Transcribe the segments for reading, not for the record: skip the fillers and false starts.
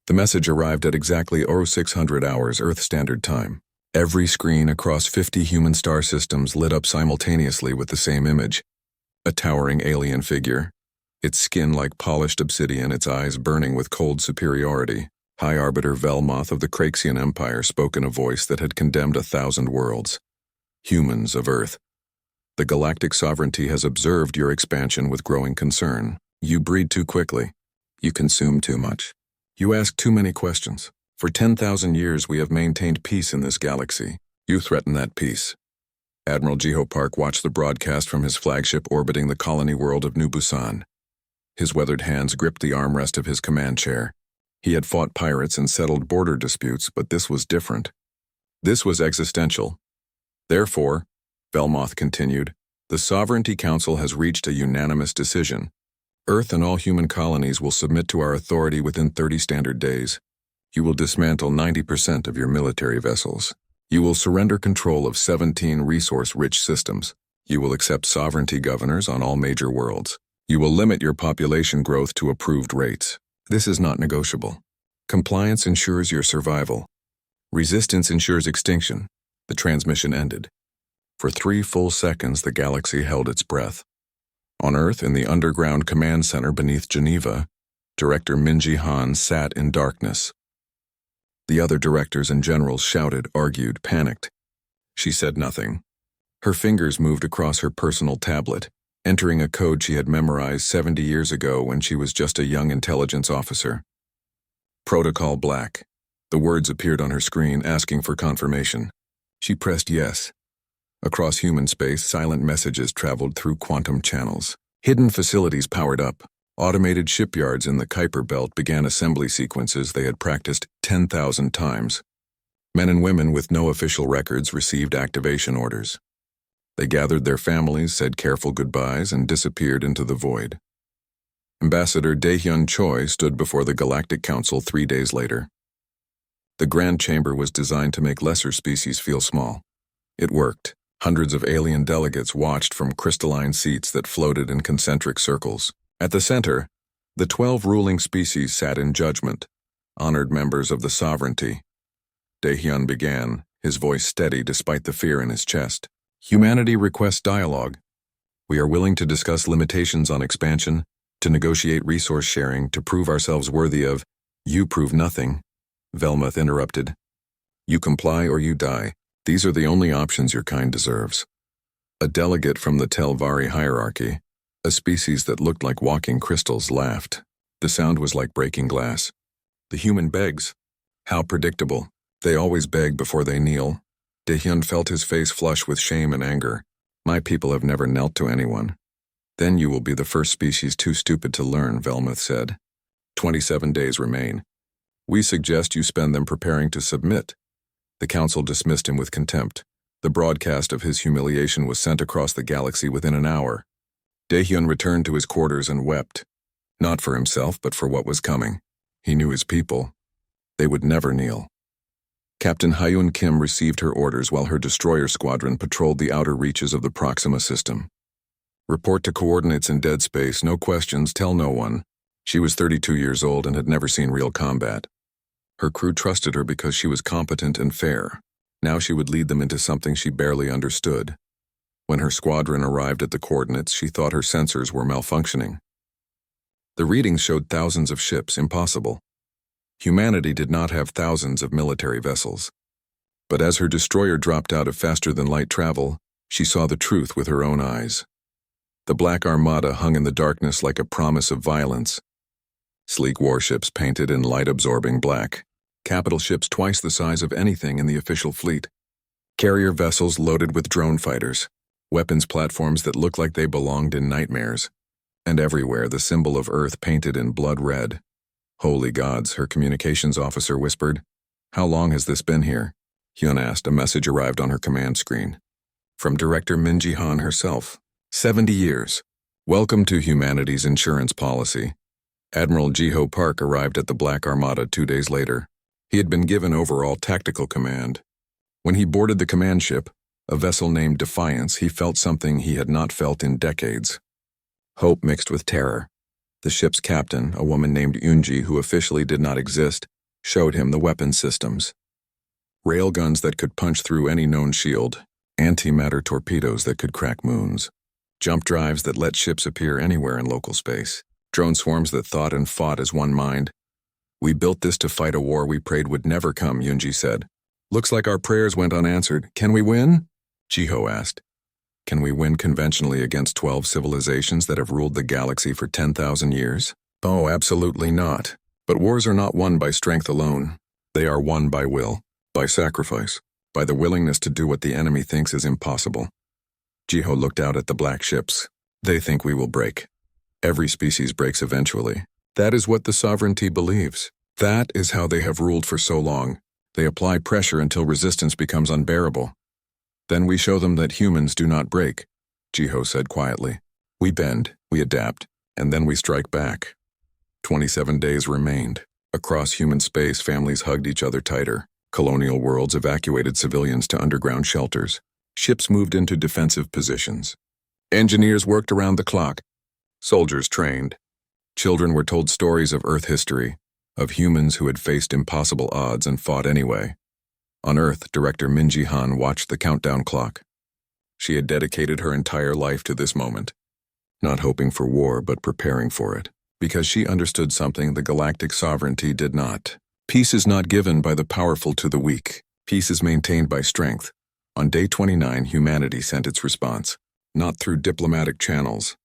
The message arrived at exactly 0600 hours Earth Standard Time. Every screen across 50 human star systems lit up simultaneously with the same image. A towering alien figure, its skin like polished obsidian, its eyes burning with cold superiority. High Arbiter Velmoth of the Craxian Empire spoke in a voice that had condemned 1,000 worlds. Humans of Earth, the galactic sovereignty has observed your expansion with growing concern. You breed too quickly. You consume too much. You ask too many questions. For 10,000 years we have maintained peace in this galaxy. You threaten that peace. Admiral Jiho Park watched the broadcast from his flagship orbiting the colony world of New Busan. His weathered hands gripped the armrest of his command chair. He had fought pirates and settled border disputes, but this was different. This was existential. Therefore, Velmoth continued, the Sovereignty Council has reached a unanimous decision. Earth and all human colonies will submit to our authority within 30 standard days. You will dismantle 90% of your military vessels. You will surrender control of 17 resource-rich systems. You will accept sovereignty governors on all major worlds. You will limit your population growth to approved rates. This is not negotiable. Compliance ensures your survival. Resistance ensures extinction. The transmission ended. For 3 full seconds, the galaxy held its breath. On Earth, in the underground command center beneath Geneva, Director Minji Han sat in darkness. The other directors and generals shouted, argued, panicked. She said nothing. Her fingers moved across her personal tablet, entering a code she had memorized 70 years ago when she was just a young intelligence officer. Protocol Black. The words appeared on her screen, asking for confirmation. She pressed yes. Across human space, silent messages traveled through quantum channels. Hidden facilities powered up. Automated shipyards in the Kuiper Belt began assembly sequences they had practiced 10,000 times. Men and women with no official records received activation orders. They gathered their families, said careful goodbyes, and disappeared into the void. Ambassador Daehyun Choi stood before the Galactic Council 3 days later. The Grand Chamber was designed to make lesser species feel small. It worked. Hundreds of alien delegates watched from crystalline seats that floated in concentric circles. At the center, the 12 ruling species sat in judgment, honored members of the sovereignty. Daehyun began, his voice steady despite the fear in his chest. Humanity requests dialogue. We are willing to discuss limitations on expansion, to negotiate resource sharing, to prove ourselves worthy of. You prove nothing, Velmoth interrupted. You comply or you die. These are the only options your kind deserves. A delegate from the Telvari hierarchy, a species that looked like walking crystals, laughed. The sound was like breaking glass. The human begs. How predictable. They always beg before they kneel. Daehyun felt his face flush with shame and anger. My people have never knelt to anyone. Then you will be the first species too stupid to learn, Velmoth said. 27 days remain. We suggest you spend them preparing to submit. The council dismissed him with contempt. The broadcast of his humiliation was sent across the galaxy within an hour. Daehyun returned to his quarters and wept. Not for himself, but for what was coming. He knew his people. They would never kneel. Captain Hyun Kim received her orders while her destroyer squadron patrolled the outer reaches of the Proxima system. Report to coordinates in dead space, no questions, tell no one. She was 32 years old and had never seen real combat. Her crew trusted her because she was competent and fair. Now she would lead them into something she barely understood. When her squadron arrived at the coordinates, she thought her sensors were malfunctioning. The readings showed thousands of ships, impossible. Humanity did not have thousands of military vessels. But as her destroyer dropped out of faster-than-light travel, she saw the truth with her own eyes. The Black Armada hung in the darkness like a promise of violence. Sleek warships painted in light-absorbing black. Capital ships twice the size of anything in the official fleet. Carrier vessels loaded with drone fighters. Weapons platforms that looked like they belonged in nightmares. And everywhere the symbol of Earth painted in blood red. Holy gods, her communications officer whispered. How long has this been here? Hyun asked. A message arrived on her command screen. From Director Minji Han herself. 70 years. Welcome to humanity's insurance policy. Admiral Jiho Park arrived at the Black Armada 2 days later. He had been given overall tactical command. When he boarded the command ship, a vessel named Defiance, he felt something he had not felt in decades. Hope mixed with terror. The ship's captain, a woman named Yoonji who officially did not exist, showed him the weapon systems. Railguns that could punch through any known shield, antimatter torpedoes that could crack moons, jump drives that let ships appear anywhere in local space, drone swarms that thought and fought as one mind. "We built this to fight a war we prayed would never come," Yunji said. "Looks like our prayers went unanswered. Can we win?" Jiho asked. "Can we win conventionally against 12 civilizations that have ruled the galaxy for 10,000 years? Oh, absolutely not. But wars are not won by strength alone. They are won by will, by sacrifice, by the willingness to do what the enemy thinks is impossible." Jiho looked out at the black ships. "They think we will break. Every species breaks eventually. That is what the sovereignty believes. That is how they have ruled for so long. They apply pressure until resistance becomes unbearable. Then we show them that humans do not break," Jiho said quietly. "We bend, we adapt, and then we strike back." 27 days remained. Across human space, families hugged each other tighter. Colonial worlds evacuated civilians to underground shelters. Ships moved into defensive positions. Engineers worked around the clock. Soldiers trained. Children were told stories of Earth history, of humans who had faced impossible odds and fought anyway. On Earth, director Minji Han watched the countdown clock. She had dedicated her entire life to this moment, not hoping for war but preparing for it, because she understood something the galactic sovereignty did not. Peace is not given by the powerful to the weak. Peace is maintained by strength. On day 29, humanity sent its response, not through diplomatic channels,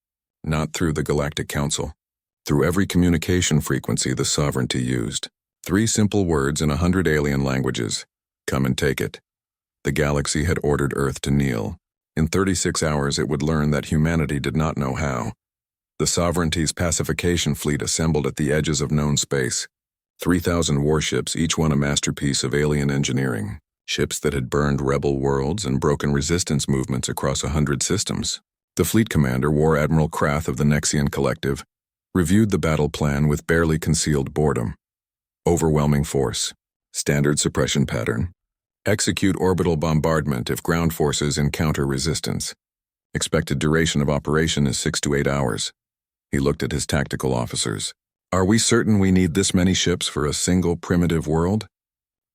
not through the Galactic Council, through every communication frequency the sovereignty used. 3 simple words in 100 alien languages. Come and take it. The galaxy had ordered Earth to kneel. In 36 hours it would learn that humanity did not know how. The sovereignty's pacification fleet assembled at the edges of known space. 3,000 warships, each one a masterpiece of alien engineering. Ships that had burned rebel worlds and broken resistance movements across 100 systems. The fleet commander, War Admiral Krath of the Nexian Collective, reviewed the battle plan with barely concealed boredom. Overwhelming force. Standard suppression pattern. Execute orbital bombardment if ground forces encounter resistance. Expected duration of operation is 6 to 8 hours. He looked at his tactical officers. "Are we certain we need this many ships for a single primitive world?"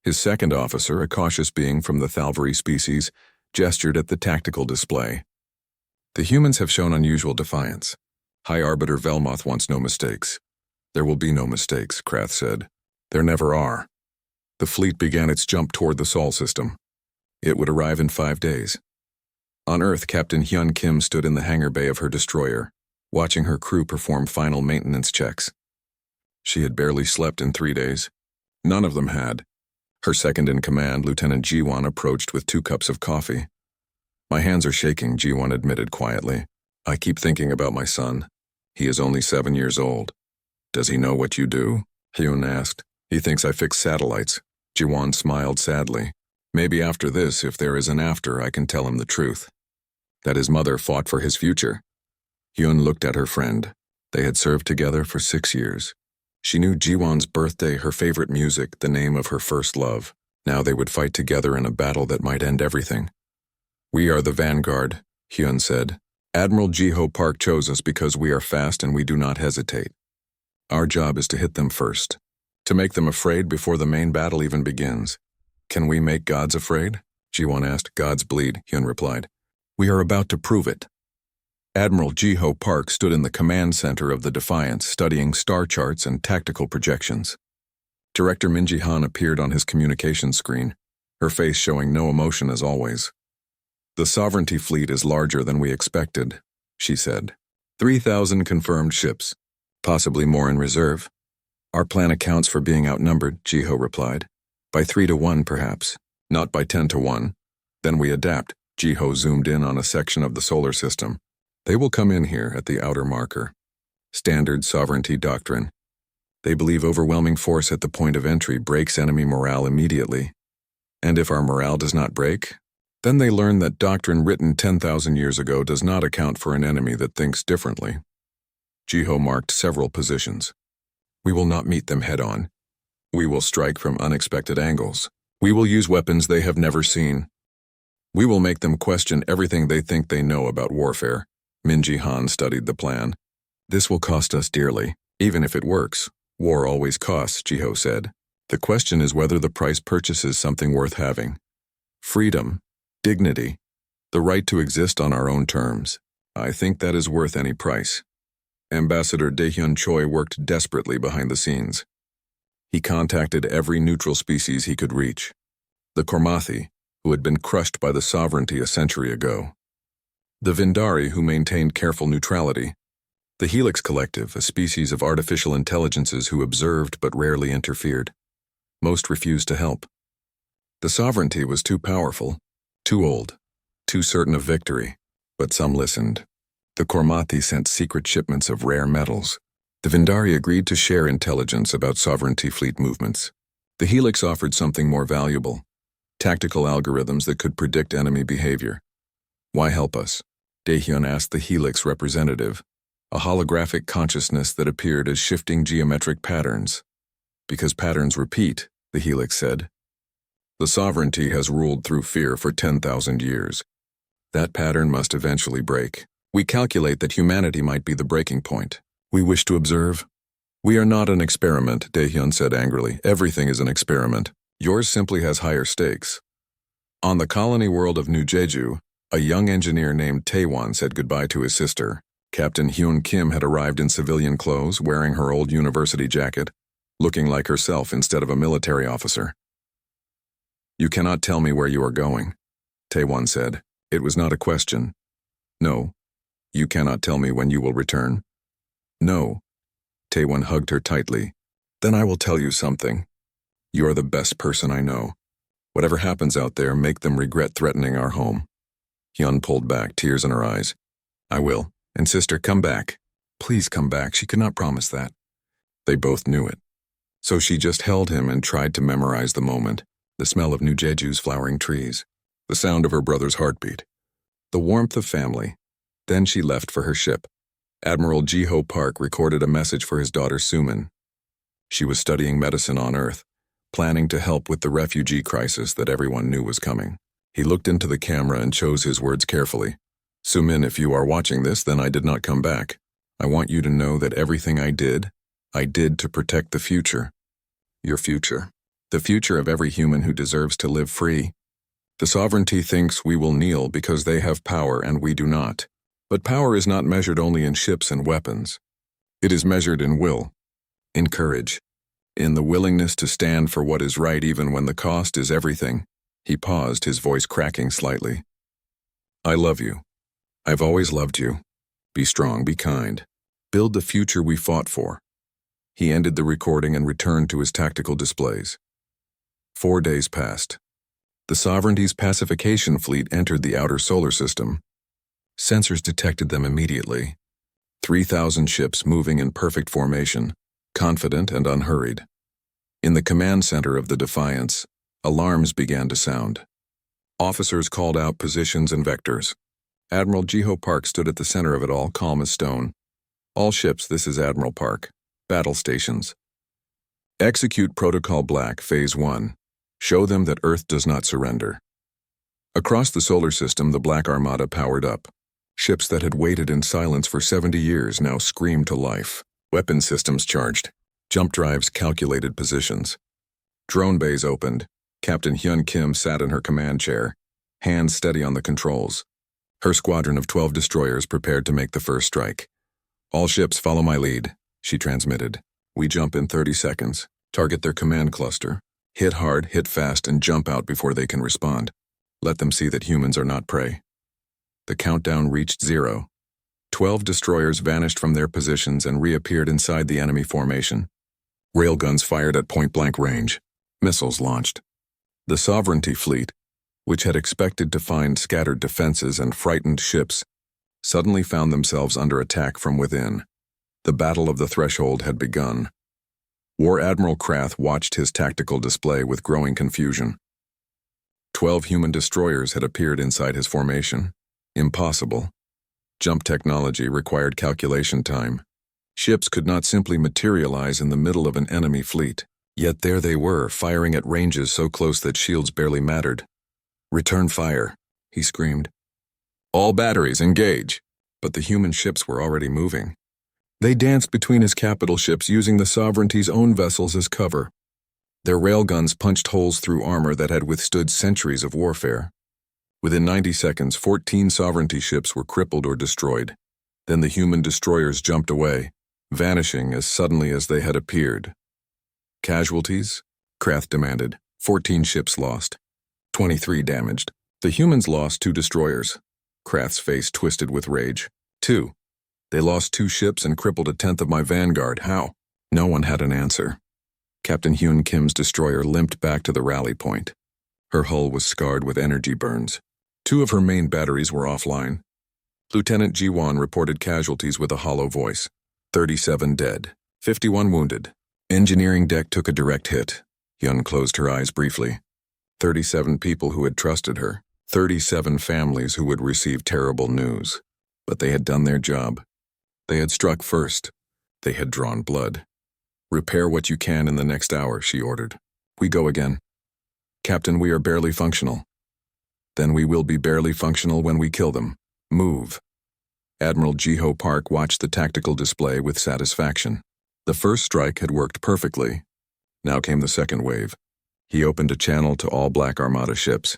His second officer, a cautious being from the Thalvari species, gestured at the tactical display. "The humans have shown unusual defiance. High Arbiter Velmoth wants no mistakes." "There will be no mistakes," Krath said. "There never are." The fleet began its jump toward the Sol system. It would arrive in 5 days. On Earth, Captain Hyun Kim stood in the hangar bay of her destroyer, watching her crew perform final maintenance checks. She had barely slept in 3 days. None of them had. Her second-in-command, Lieutenant Jiwon, approached with 2 cups of coffee. "My hands are shaking," Jiwon admitted quietly. "I keep thinking about my son. He is only 7 years old." "Does he know what you do?" Hyun asked. "He thinks I fix satellites." Jiwon smiled sadly. "Maybe after this, if there is an after, I can tell him the truth. That his mother fought for his future." Hyun looked at her friend. They had served together for 6 years. She knew Jiwon's birthday, her favorite music, the name of her first love. Now they would fight together in a battle that might end everything. "We are the vanguard," Hyun said. "Admiral Jiho Park chose us because we are fast and we do not hesitate. Our job is to hit them first, to make them afraid before the main battle even begins." "Can we make gods afraid?" Jiwon asked. "Gods bleed," Hyun replied. "We are about to prove it." Admiral Jiho Park stood in the command center of the Defiance, studying star charts and tactical projections. Director Minji Han appeared on his communication screen, her face showing no emotion as always. "The Sovereignty fleet is larger than we expected," she said. 3,000 confirmed ships, possibly more in reserve. "Our plan accounts for being outnumbered," Jiho replied. "By 3 to 1, perhaps. Not by 10 to 1. Then we adapt." Jiho zoomed in on a section of the solar system. "They will come in here at the outer marker. Standard sovereignty doctrine. They believe overwhelming force at the point of entry breaks enemy morale immediately. And if our morale does not break, then they learn that doctrine written 10,000 years ago does not account for an enemy that thinks differently." Jiho marked several positions. "We will not meet them head-on. We will strike from unexpected angles. We will use weapons they have never seen. We will make them question everything they think they know about warfare." Minji Han studied the plan. "This will cost us dearly, even if it works. War always costs," Jiho said. The question is whether the price purchases something worth having. Freedom, dignity, the right to exist on our own terms. I think that is worth any price. Ambassador Daehyun Choi worked desperately behind the scenes. He contacted every neutral species he could reach. The Kormathi, who had been crushed by the sovereignty a century ago. The Vindari, who maintained careful neutrality. The Helix Collective, a species of artificial intelligences who observed but rarely interfered. Most refused to help. The sovereignty was too powerful, too old, too certain of victory, but some listened. The Kormathi sent secret shipments of rare metals. The Vindari agreed to share intelligence about sovereignty fleet movements. The Helix offered something more valuable, tactical algorithms that could predict enemy behavior. Why help us? Daehyun asked the Helix representative, a holographic consciousness that appeared as shifting geometric patterns. Because patterns repeat, the Helix said. The sovereignty has ruled through fear for 10,000 years. That pattern must eventually break. We calculate that humanity might be the breaking point. We wish to observe. We are not an experiment, Daehyun said angrily. Everything is an experiment. Yours simply has higher stakes. On the colony world of New Jeju, a young engineer named Taewon said goodbye to his sister. Captain Hyun Kim had arrived in civilian clothes, wearing her old university jacket, looking like herself instead of a military officer. You cannot tell me where you are going, Taewon said. It was not a question. No. You cannot tell me when you will return. No. Taewon hugged her tightly. Then I will tell you something. You are the best person I know. Whatever happens out there, make them regret threatening our home. Hyun pulled back, tears in her eyes. I will. And sister, come back. Please come back. She could not promise that. They both knew it. So she just held him and tried to memorize the moment, the smell of New Jeju's flowering trees, the sound of her brother's heartbeat, the warmth of family. Then she left for her ship. Admiral Ji-ho Park recorded a message for his daughter Sumin. She was studying medicine on Earth, planning to help with the refugee crisis that everyone knew was coming. He looked into the camera and chose his words carefully. Sumin, if you are watching this, then I did not come back. I want you to know that everything I did to protect the future. Your future. The future of every human who deserves to live free. The sovereignty thinks we will kneel because they have power and we do not. But power is not measured only in ships and weapons. It is measured in will, in courage, in the willingness to stand for what is right even when the cost is everything. He paused, his voice cracking slightly. I love you. I've always loved you. Be strong, be kind. Build the future we fought for. He ended the recording and returned to his tactical displays. 4 days passed. The Sovereignty's pacification fleet entered the outer solar system. Sensors detected them immediately. 3,000 ships moving in perfect formation, confident and unhurried. In the command center of the Defiance, alarms began to sound. Officers called out positions and vectors. Admiral Ji-ho Park stood at the center of it all, calm as stone. All ships, this is Admiral Park. Battle stations. Execute Protocol Black, Phase 1. Show them that Earth does not surrender. Across the solar system, the Black Armada powered up. Ships that had waited in silence for 70 years now screamed to life. Weapon systems charged. Jump drives calculated positions. Drone bays opened. Captain Hyun Kim sat in her command chair, hands steady on the controls. Her squadron of 12 destroyers prepared to make the first strike. All ships follow my lead, she transmitted. We jump in 30 seconds. Target their command cluster. Hit hard, hit fast, and jump out before they can respond. Let them see that humans are not prey. The countdown reached 0. 12 destroyers vanished from their positions and reappeared inside the enemy formation. Railguns fired at point-blank range. Missiles launched. The Sovereignty fleet, which had expected to find scattered defenses and frightened ships, suddenly found themselves under attack from within. The Battle of the Threshold had begun. War Admiral Krath watched his tactical display with growing confusion. 12 human destroyers had appeared inside his formation. Impossible. Jump technology required calculation time. Ships could not simply materialize in the middle of an enemy fleet. Yet there they were, firing at ranges so close that shields barely mattered. Return fire, he screamed. All batteries, engage. But the human ships were already moving. They danced between his capital ships using the Sovereignty's own vessels as cover. Their railguns punched holes through armor that had withstood centuries of warfare. Within 90 seconds, 14 sovereignty ships were crippled or destroyed. Then the human destroyers jumped away, vanishing as suddenly as they had appeared. Casualties? Krath demanded. 14 ships lost. 23 damaged. The humans lost 2 destroyers. Krath's face twisted with rage. 2. They lost 2 ships and crippled a tenth of my vanguard. How? No one had an answer. Captain Hyun Kim's destroyer limped back to the rally point. Her hull was scarred with energy burns. 2 of her main batteries were offline. Lieutenant Ji-won reported casualties with a hollow voice. 37 dead. 51 wounded. Engineering deck took a direct hit. Hyun closed her eyes briefly. 37 people who had trusted her. 37 families who would receive terrible news. But they had done their job. They had struck first. They had drawn blood. Repair what you can in the next hour, she ordered. We go again. Captain, we are barely functional. Then we will be barely functional when we kill them. Move. Admiral Ji-ho Park watched the tactical display with satisfaction. The first strike had worked perfectly. Now came the second wave. He opened a channel to all Black Armada ships.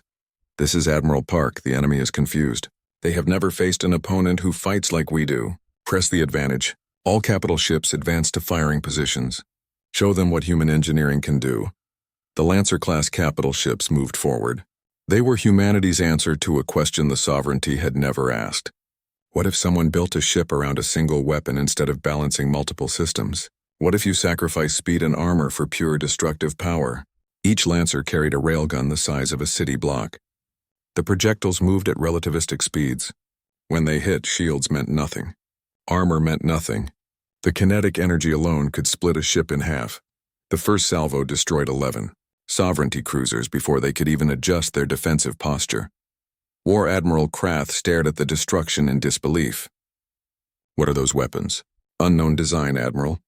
This is Admiral Park. The enemy is confused. They have never faced an opponent who fights like we do. Press the advantage. All capital ships advance to firing positions. Show them what human engineering can do. The Lancer-class capital ships moved forward. They were humanity's answer to a question the sovereignty had never asked. What if someone built a ship around a single weapon instead of balancing multiple systems? What if you sacrifice speed and armor for pure destructive power? Each Lancer carried a railgun the size of a city block. The projectiles moved at relativistic speeds. When they hit, shields meant nothing. Armor meant nothing. The kinetic energy alone could split a ship in half. The first salvo destroyed 11 sovereignty cruisers before they could even adjust their defensive posture. War Admiral Krath stared at the destruction in disbelief. What are those weapons? Unknown design, Admiral.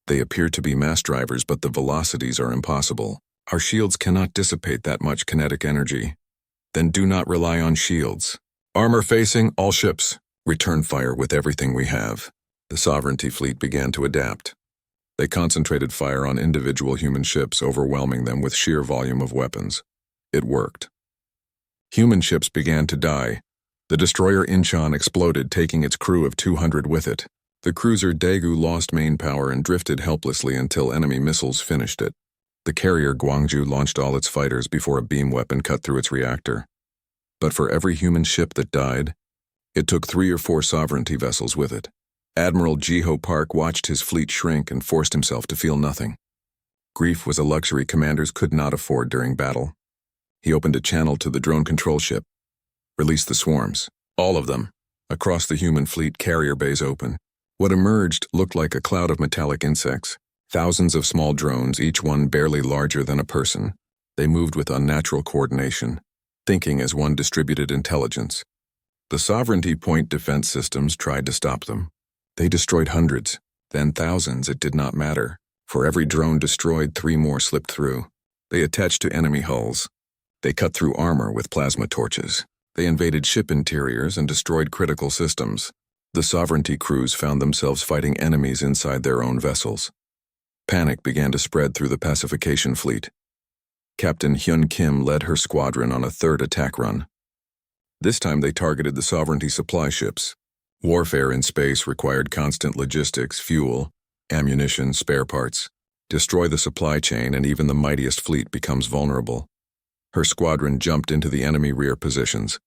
They appear to be mass drivers, but the velocities are impossible. Our shields cannot dissipate that much kinetic energy. Then do not rely on shields. Armor facing, all ships. Return fire with everything we have. The sovereignty fleet began to adapt. They concentrated fire on individual human ships, overwhelming them with sheer volume of weapons. It worked. Human ships began to die. The destroyer Incheon exploded, taking its crew of 200 with it. The cruiser Daegu lost main power and drifted helplessly until enemy missiles finished it. The carrier Gwangju launched all its fighters before a beam weapon cut through its reactor. But for every human ship that died, it took 3 or 4 sovereignty vessels with it. Admiral Ji-ho Park watched his fleet shrink and forced himself to feel nothing. Grief was a luxury commanders could not afford during battle. He opened a channel to the drone control ship. Release the swarms. All of them. Across the human fleet, carrier bays open. What emerged looked like a cloud of metallic insects. Thousands of small drones, each one barely larger than a person. They moved with unnatural coordination, thinking as one distributed intelligence. The sovereignty point defense systems tried to stop them. They destroyed hundreds, then thousands. It did not matter. For every drone destroyed, 3 more slipped through. They attached to enemy hulls. They cut through armor with plasma torches. They invaded ship interiors and destroyed critical systems. The sovereignty crews found themselves fighting enemies inside their own vessels. Panic began to spread through the pacification fleet. Captain Hyun Kim led her squadron on a 3rd attack run. This time they targeted the sovereignty supply ships. Warfare in space required constant logistics, fuel, ammunition, spare parts. Destroy the supply chain and even the mightiest fleet becomes vulnerable. Her squadron jumped into the enemy rear positions.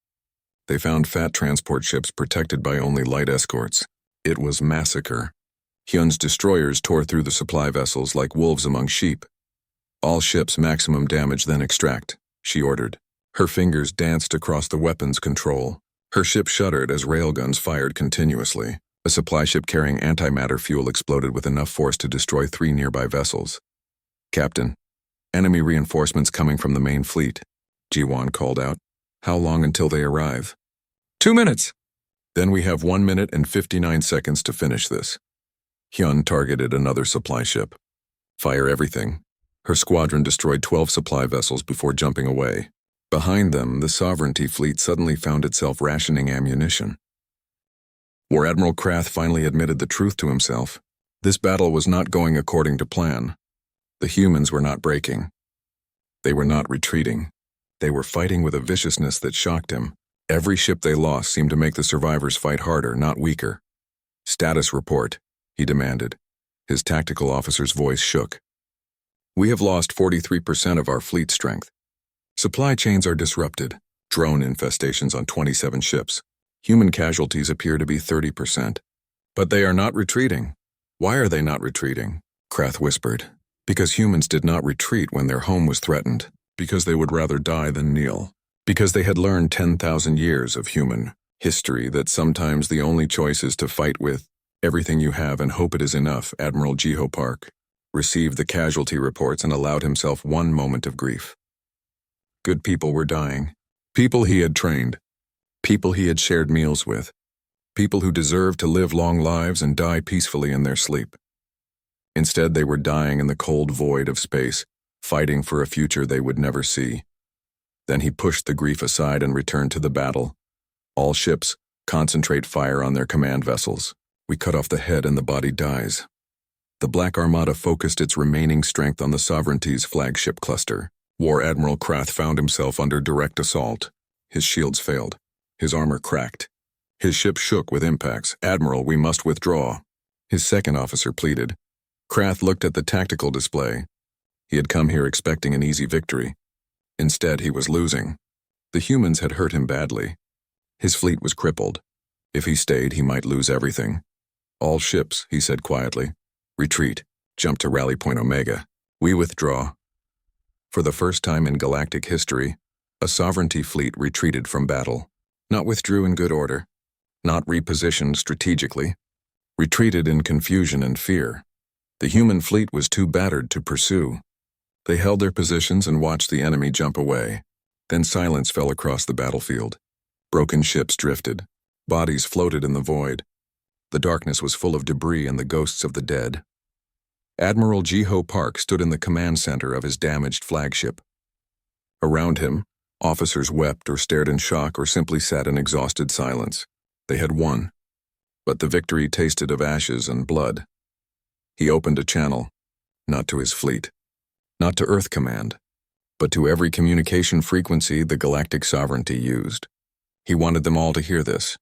They found fat transport ships protected by only light escorts. It was massacre. Hyun's destroyers tore through the supply vessels like wolves among sheep. All ships maximum damage, then extract, she ordered. Her fingers danced across the weapons control. Her ship shuddered as railguns fired continuously. A supply ship carrying antimatter fuel exploded with enough force to destroy 3 nearby vessels. Captain, enemy reinforcements coming from the main fleet, Ji-won called out. How long until they arrive? 2 minutes. Then we have 1 minute and 59 seconds to finish this. Hyun targeted another supply ship. Fire everything. Her squadron destroyed 12 supply vessels before jumping away. Behind them, the sovereignty fleet suddenly found itself rationing ammunition. War Admiral Krath finally admitted the truth to himself. This battle was not going according to plan. The humans were not breaking. They were not retreating. They were fighting with a viciousness that shocked him. Every ship they lost seemed to make the survivors fight harder, not weaker. "Status report," he demanded. His tactical officer's voice shook. "We have lost 43% of our fleet strength. Supply chains are disrupted. Drone infestations on 27 ships. Human casualties appear to be 30%. But they are not retreating." "Why are they not retreating?" Krath whispered. "Because humans did not retreat when their home was threatened. Because they would rather die than kneel. Because they had learned 10,000 years of human history that sometimes the only choice is to fight with everything you have and hope it is enough." Admiral Jiho Park received the casualty reports and allowed himself one moment of grief. Good people were dying. People he had trained. People he had shared meals with. People who deserved to live long lives and die peacefully in their sleep. Instead, they were dying in the cold void of space, fighting for a future they would never see. Then he pushed the grief aside and returned to the battle. "All ships, concentrate fire on their command vessels. We cut off the head and the body dies." The Black Armada focused its remaining strength on the Sovereignty's flagship cluster. War Admiral Krath found himself under direct assault. His shields failed. His armor cracked. His ship shook with impacts. "Admiral, we must withdraw." His second officer pleaded. Krath looked at the tactical display. He had come here expecting an easy victory. Instead, he was losing. The humans had hurt him badly. His fleet was crippled. If he stayed, he might lose everything. "All ships," he said quietly. "Retreat. Jump to Rally Point Omega. We withdraw." For the first time in galactic history, a Sovereignty fleet retreated from battle. Not withdrew in good order. Not repositioned strategically. Retreated in confusion and fear. The human fleet was too battered to pursue. They held their positions and watched the enemy jump away. Then silence fell across the battlefield. Broken ships drifted. Bodies floated in the void. The darkness was full of debris and the ghosts of the dead. Admiral Jiho Park stood in the command center of his damaged flagship. Around him, officers wept or stared in shock or simply sat in exhausted silence. They had won. But the victory tasted of ashes and blood. He opened a channel, not to his fleet, not to Earth Command, but to every communication frequency the Galactic Sovereignty used. He wanted them all to hear this.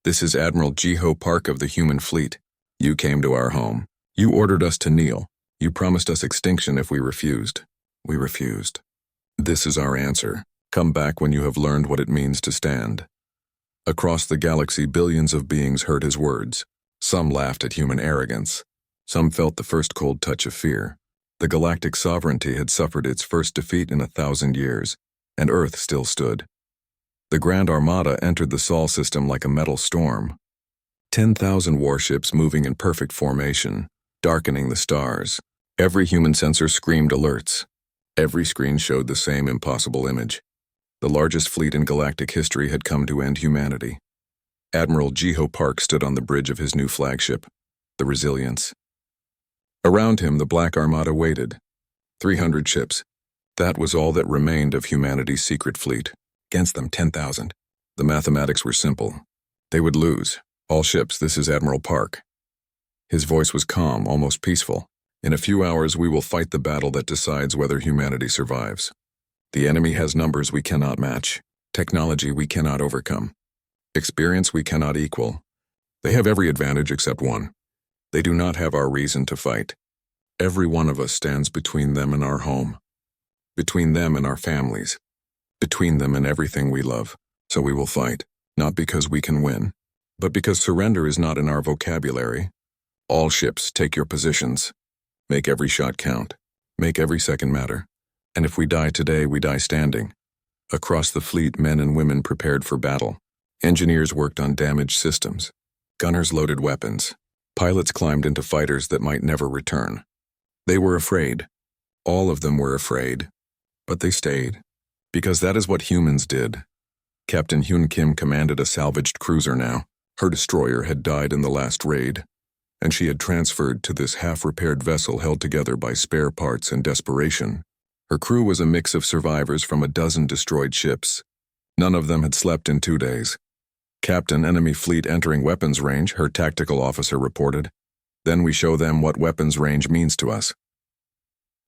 "This is Admiral Jiho Park of the human fleet. You came to our home. You ordered us to kneel. You promised us extinction if we refused. We refused. This is our answer. Come back when you have learned what it means to stand." Across the galaxy, billions of beings heard his words. Some laughed at human arrogance. Some felt the first cold touch of fear. The Galactic Sovereignty had suffered its first defeat in 1,000 years, and Earth still stood. The Grand Armada entered the Sol system like a metal storm. 10,000 warships moving in perfect formation, darkening the stars. Every human sensor screamed alerts. Every screen showed the same impossible image. The largest fleet in galactic history had come to end humanity. Admiral Jiho Park stood on the bridge of his new flagship, the Resilience. Around him, the Black Armada waited. 300 ships. That was all that remained of humanity's secret fleet. Against them, 10,000. The mathematics were simple. They would lose. "All ships, this is Admiral Park." His voice was calm, almost peaceful. "In a few hours, we will fight the battle that decides whether humanity survives. The enemy has numbers we cannot match, technology we cannot overcome, experience we cannot equal. They have every advantage except one. They do not have our reason to fight. Every one of us stands between them and our home, between them and our families, between them and everything we love. So we will fight, not because we can win, but because surrender is not in our vocabulary. All ships, take your positions. Make every shot count. Make every second matter. And if we die today, we die standing." Across the fleet, men and women prepared for battle. Engineers worked on damaged systems. Gunners loaded weapons. Pilots climbed into fighters that might never return. They were afraid. All of them were afraid. But they stayed. Because that is what humans did. Captain Hyun Kim commanded a salvaged cruiser now. Her destroyer had died in the last raid, and she had transferred to this half-repaired vessel held together by spare parts and desperation. Her crew was a mix of survivors from a dozen destroyed ships. None of them had slept in 2 days. "Captain, enemy fleet entering weapons range," her tactical officer reported. "Then we show them what weapons range means to us."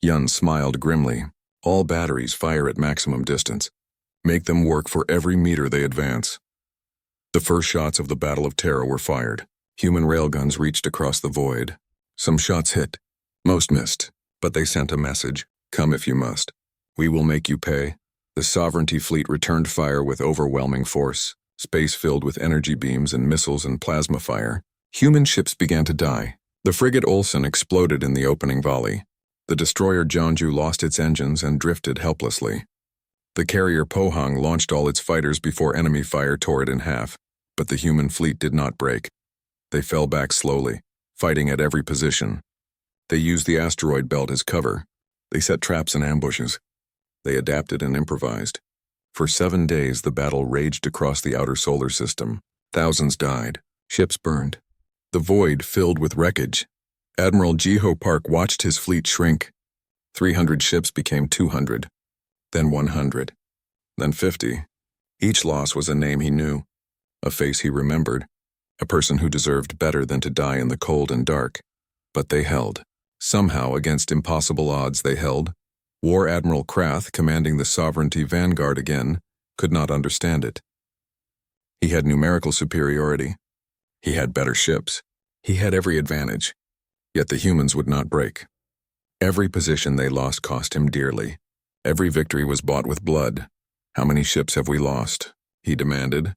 Yun smiled grimly. All batteries fire at maximum distance. Make them work for every meter they advance. The first shots of the Battle of Terra were fired. Human railguns reached across the void. Some shots hit. Most missed, but they sent a message. Come if you must. We will make you pay. The Sovereignty fleet returned fire with overwhelming force. Space filled with energy beams and missiles and plasma fire. Human ships began to die. The frigate Olsen exploded in the opening volley. The destroyer Jeonju lost its engines and drifted helplessly. The carrier Pohang launched all its fighters before enemy fire tore it in half, but the human fleet did not break. They fell back slowly, fighting at every position. They used the asteroid belt as cover. They set traps and ambushes. They adapted and improvised. For 7 days, the battle raged across the outer solar system. Thousands died. Ships burned. The void filled with wreckage. Admiral Jiho Park watched his fleet shrink. 300 ships became 200, then 100, then 50. Each loss was a name he knew, a face he remembered, a person who deserved better than to die in the cold and dark. But they held. Somehow, against impossible odds, they held. War Admiral Krath, commanding the Sovereignty Vanguard again, could not understand it. He had numerical superiority. He had better ships. He had every advantage. Yet the humans would not break. Every position they lost cost him dearly. Every victory was bought with blood. How many ships have we lost? He demanded.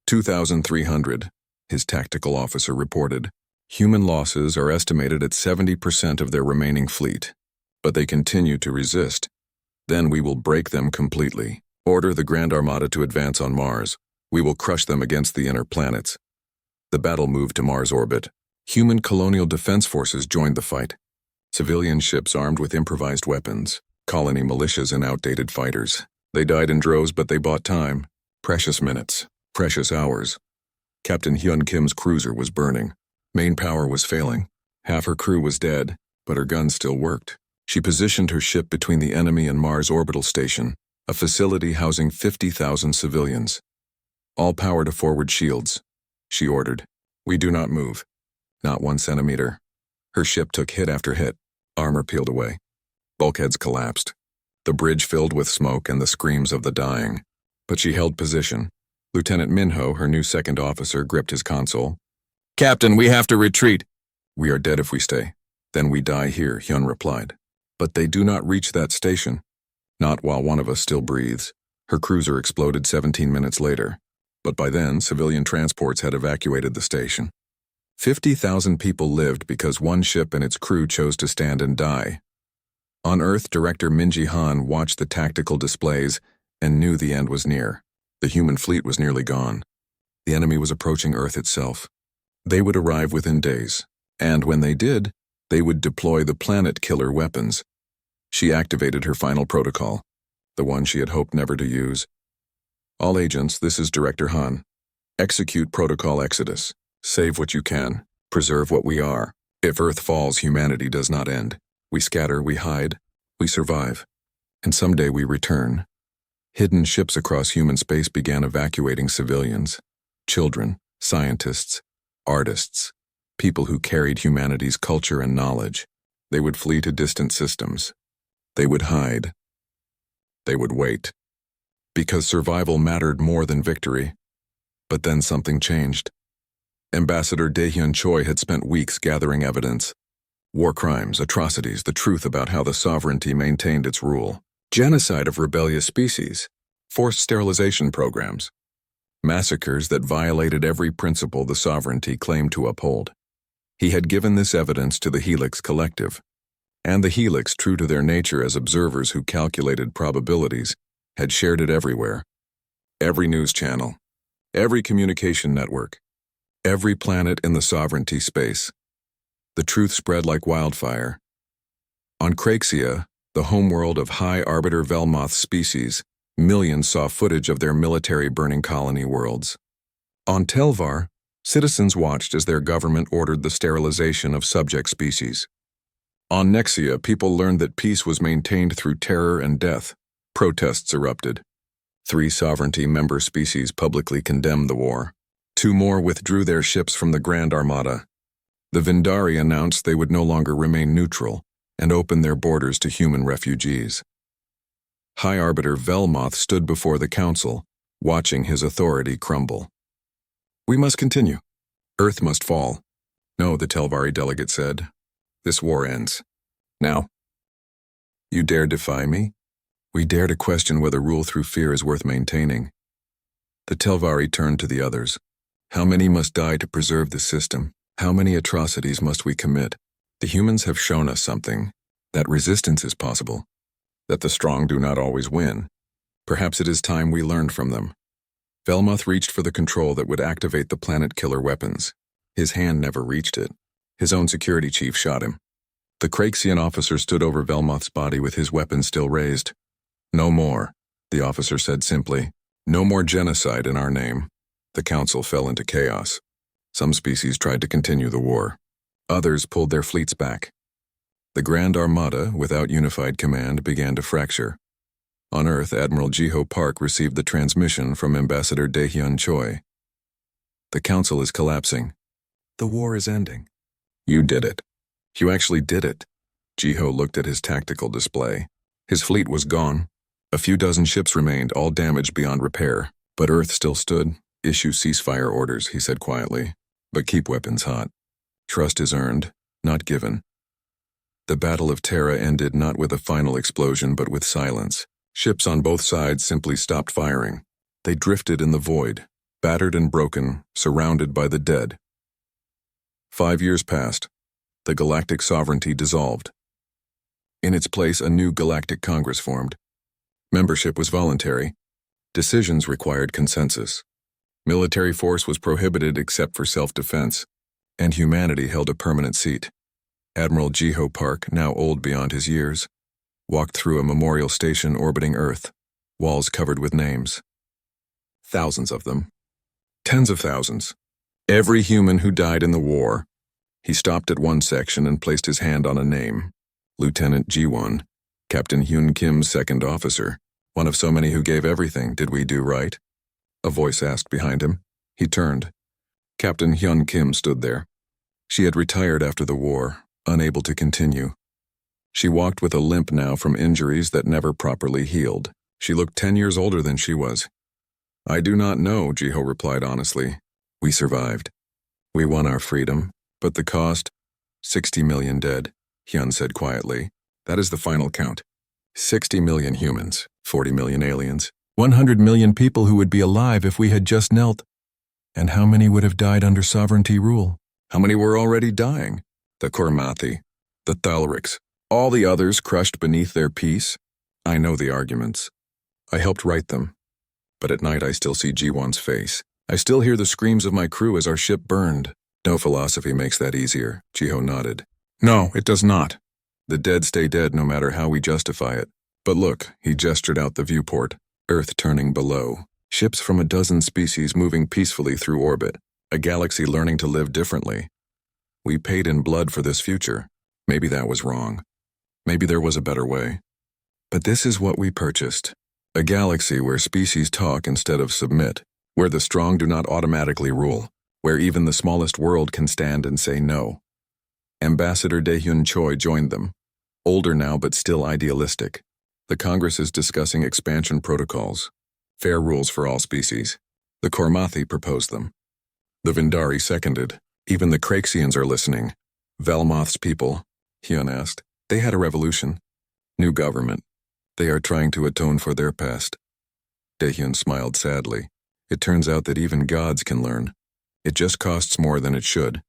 2,300, his tactical officer reported. Human losses are estimated at 70% of their remaining fleet. But they continue to resist. Then we will break them completely. Order the Grand Armada to advance on Mars. We will crush them against the inner planets. The battle moved to Mars orbit. Human colonial defense forces joined the fight. Civilian ships armed with improvised weapons. Colony militias and outdated fighters. They died in droves, but they bought time. Precious minutes. Precious hours. Captain Hyun Kim's cruiser was burning. Main power was failing. Half her crew was dead, but her guns still worked. She positioned her ship between the enemy and Mars Orbital Station, a facility housing 50,000 civilians. All power to forward shields, she ordered. We do not move. Not 1 centimeter. Her ship took hit after hit. Armor peeled away. Bulkheads collapsed. The bridge filled with smoke and the screams of the dying. But she held position. Lieutenant Minho, her new second officer, gripped his console. Captain, we have to retreat. We are dead if we stay. Then we die here, Hyun replied. But they do not reach that station. Not while one of us still breathes. Her cruiser exploded 17 minutes later. But by then, civilian transports had evacuated the station. 50,000 people lived because one ship and its crew chose to stand and die. On Earth, director Min Ji-han watched the tactical displays and knew the end was near. The human fleet was nearly gone. The enemy was approaching Earth itself. They would arrive within days, and when they did, they would deploy the planet-killer weapons. She activated her final protocol, the one she had hoped never to use. All agents, this is Director Han. Execute Protocol Exodus. Save what you can. Preserve what we are. If Earth falls, humanity does not end. We scatter, we hide, we survive. And someday we return. Hidden ships across human space began evacuating civilians. Children, scientists, artists, people who carried humanity's culture and knowledge. They would flee to distant systems. They would hide. They would wait. Because survival mattered more than victory. But then something changed. Ambassador Daehyun Choi had spent weeks gathering evidence. War crimes, atrocities, the truth about how the sovereignty maintained its rule. Genocide of rebellious species. Forced sterilization programs. Massacres that violated every principle the sovereignty claimed to uphold. He had given this evidence to the Helix Collective. And the Helix, true to their nature as observers who calculated probabilities, had shared it everywhere. Every news channel. Every communication network. Every planet in the sovereignty space. The truth spread like wildfire. On Creixia, the homeworld of High Arbiter Velmoth species, millions saw footage of their military burning colony worlds. On Telvar, citizens watched as their government ordered the sterilization of subject species. On Nexia, people learned that peace was maintained through terror and death. Protests erupted. 3 sovereignty member species publicly condemned the war. 2 more withdrew their ships from the Grand Armada. The Vindari announced they would no longer remain neutral and open their borders to human refugees. High Arbiter Velmoth stood before the council, watching his authority crumble. "We must continue. Earth must fall." "No," the Telvari delegate said. "This war ends. Now." "You dare defy me? We dare to question whether rule through fear is worth maintaining." The Telvari turned to the others. "How many must die to preserve the system? How many atrocities must we commit? The humans have shown us something, that resistance is possible, that the strong do not always win. Perhaps it is time we learned from them." Velmoth reached for the control that would activate the planet-killer weapons. His hand never reached it. His own security chief shot him. The Craxian officer stood over Velmoth's body with his weapon still raised. "No more," the officer said simply. "No more genocide in our name." The council fell into chaos. Some species tried to continue the war. Others pulled their fleets back. The Grand Armada, without unified command, began to fracture. On Earth, Admiral Jiho Park received the transmission from Ambassador Daehyun Choi. "The council is collapsing. The war is ending." "You did it. You actually did it." Jiho looked at his tactical display. His fleet was gone. A few dozen ships remained, all damaged beyond repair. But Earth still stood. "Issue ceasefire orders," he said quietly. "But keep weapons hot. Trust is earned, not given." The Battle of Terra ended not with a final explosion but with silence. Ships on both sides simply stopped firing. They drifted in the void, battered and broken, surrounded by the dead. 5 years passed. The galactic sovereignty dissolved. In its place, a new galactic congress formed. Membership was voluntary. Decisions required consensus. Military force was prohibited except for self-defense, and humanity held a permanent seat. Admiral Jiho Park, now old beyond his years, walked through a memorial station orbiting Earth, walls covered with names. Thousands of them. Tens of thousands. Every human who died in the war. He stopped at one section and placed his hand on a name. Lieutenant Ji-won, Captain Hyun Kim's second officer. One of so many who gave everything. Did we do right? A voice asked behind him. He turned. Captain Hyun Kim stood there. She had retired after the war, unable to continue. She walked with a limp now from injuries that never properly healed. She looked 10 years older than she was. "I do not know," Jiho replied honestly. "We survived. We won our freedom, but the cost? 60 million dead," Hyun said quietly. "That is the final count. 60 million humans, 40 million aliens, 100 million people who would be alive if we had just knelt. And how many would have died under sovereignty rule? How many were already dying? The Kormathi, the Thalrics, all the others crushed beneath their peace. I know the arguments. I helped write them. But at night I still see Ji-won's face. I still hear the screams of my crew as our ship burned. No philosophy makes that easier," Jiho nodded. "No, it does not. The dead stay dead no matter how we justify it. But look," he gestured out the viewport, Earth turning below. Ships from a dozen species moving peacefully through orbit. A galaxy learning to live differently. We paid in blood for this future. Maybe that was wrong. Maybe there was a better way. But this is what we purchased. A galaxy where species talk instead of submit. Where the strong do not automatically rule. Where even the smallest world can stand and say no. Ambassador Daehyun Choi joined them. Older now but still idealistic. The Congress is discussing expansion protocols. Fair rules for all species. The Kormathi proposed them. The Vindari seconded. Even the Craxians are listening. Velmoth's people, Hyun asked. They had a revolution. New government. They are trying to atone for their past. Daehyun smiled sadly. It turns out that even gods can learn. It just costs more than it should.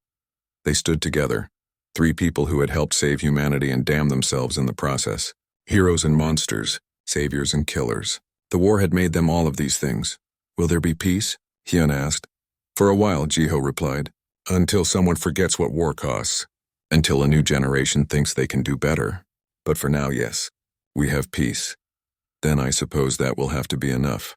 They stood together. 3 people who had helped save humanity and damned themselves in the process. Heroes and monsters, saviors and killers. The war had made them all of these things. Will there be peace? Hyun asked. For a while, Jiho replied. Until someone forgets what war costs. Until a new generation thinks they can do better. But for now, yes. We have peace. Then I suppose that will have to be enough.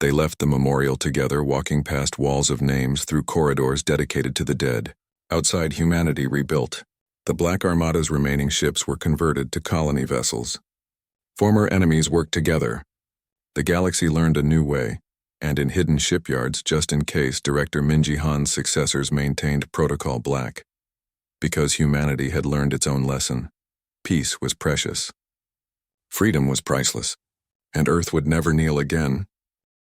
They left the memorial together, walking past walls of names through corridors dedicated to the dead. Outside, humanity rebuilt. The Black Armada's remaining ships were converted to colony vessels. Former enemies worked together. The galaxy learned a new way, and in hidden shipyards, just in case, Director Minji Han's successors maintained Protocol Black. Because humanity had learned its own lesson. Peace was precious. Freedom was priceless. and Earth would never kneel again.